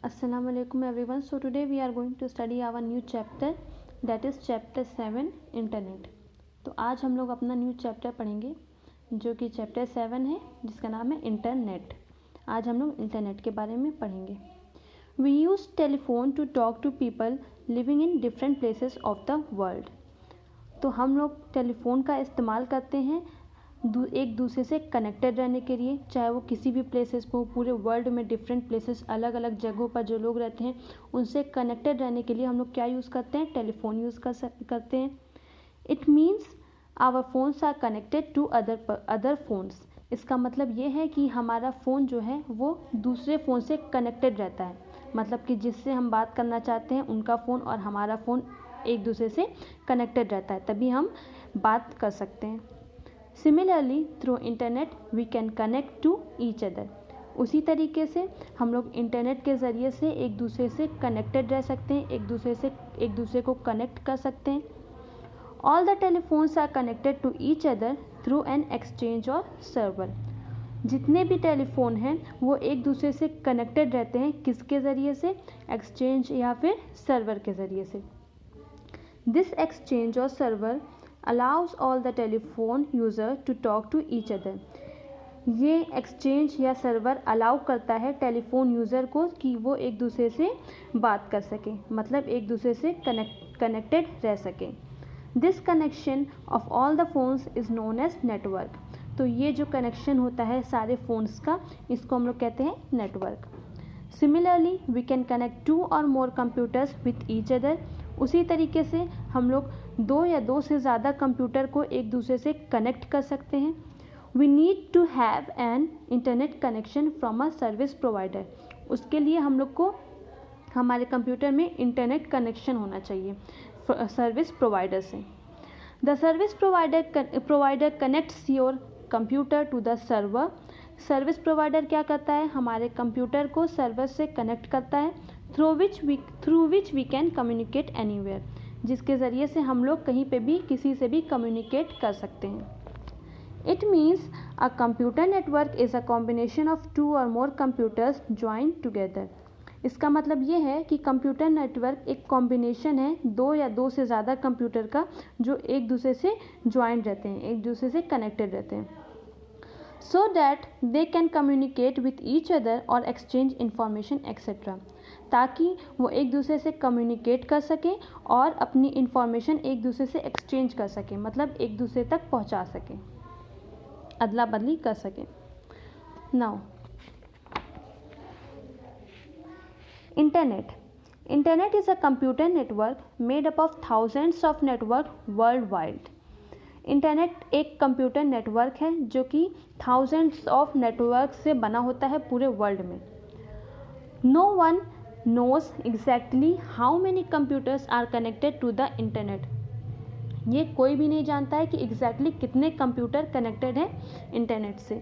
Assalamu alaikum everyone. So today we are going to study our new chapter, that is chapter 7 internet. तो आज हम लोग अपना new chapter पढ़ेंगे जो कि चैप्टर 7 है, जिसका नाम है इंटरनेट. आज हम लोग इंटरनेट के बारे में पढ़ेंगे. We use telephone to talk to people living in different places of the world. तो हम लोग टेलीफोन का इस्तेमाल करते हैं एक दूसरे से कनेक्टेड रहने के लिए, चाहे वो किसी भी प्लेसेस पर, पूरे वर्ल्ड में डिफरेंट प्लेसेस, अलग अलग जगहों पर जो लोग रहते हैं उनसे कनेक्टेड रहने के लिए हम लोग क्या यूज़ करते हैं, टेलीफोन यूज़ करते हैं. It means our phones are connected to other phones. इसका मतलब ये है कि हमारा फ़ोन जो है वो दूसरे फ़ोन से कनेक्टेड रहता है. मतलब कि जिससे हम बात करना चाहते हैं उनका फ़ोन और हमारा फ़ोन एक दूसरे से कनेक्टेड रहता है, तभी हम बात कर सकते हैं. Similarly through internet we can connect to each other. उसी तरीके से हम लोग इंटरनेट के ज़रिए से एक दूसरे से कनेक्टेड रह सकते हैं, एक दूसरे को कनेक्ट कर सकते हैं. All the telephones are connected to each other through an exchange और सर्वर. जितने भी टेलीफोन हैं वो एक दूसरे से कनेक्टेड रहते हैं, किसके ज़रिए से, एक्सचेंज या फिर सर्वर के ज़रिए से. दिस एक्सचेंज और server allows all the telephone user to talk to each other. ये एक्सचेंज या सर्वर अलाउ करता है टेलीफोन यूज़र को कि वो एक दूसरे से बात कर सकें, मतलब एक दूसरे से कनेक्टेड रह सकें. This connection of all the phones is known as network. तो ये जो कनेक्शन होता है सारे फ़ोन्स का, इसको हम लोग कहते हैं network. Similarly we can connect 2 or more computers with each other. उसी तरीके से हम लोग 2 या 2 से ज़्यादा कंप्यूटर को एक दूसरे से कनेक्ट कर सकते हैं. We need to have an internet connection from a service provider. उसके लिए हम लोग को हमारे कंप्यूटर में इंटरनेट कनेक्शन होना चाहिए सर्विस प्रोवाइडर से. The service provider connects your computer to the server. Service provider क्या करता है, हमारे कंप्यूटर को सर्वर से कनेक्ट करता है, through which we can communicate anywhere. जिसके ज़रिए से हम लोग कहीं पे भी किसी से भी कम्युनिकेट कर सकते हैं. It means a computer network is a combination of 2 or more computers join together. इसका मतलब ये है कि कंप्यूटर नेटवर्क एक कॉम्बिनेशन है 2 या 2 से ज़्यादा कंप्यूटर का, जो एक दूसरे से ज्वाइन रहते हैं, एक दूसरे से कनेक्टेड रहते हैं, so that they can communicate with each other और exchange information etc. ताकि वो एक दूसरे से कम्युनिकेट कर सकें और अपनी इंफॉर्मेशन एक दूसरे से एक्सचेंज कर सकें, मतलब एक दूसरे तक पहुंचा सकें, अदला बदली कर सकें. Now internet is a computer network made up of thousands of network world wide. Internet एक कंप्यूटर नेटवर्क है जो कि थाउजेंड्स ऑफ नेटवर्क से बना होता है पूरे वर्ल्ड में. No one knows exactly how many computers are connected to the internet. ये कोई भी नहीं जानता है कि एग्जैक्टली कितने कंप्यूटर कनेक्टेड हैं इंटरनेट से.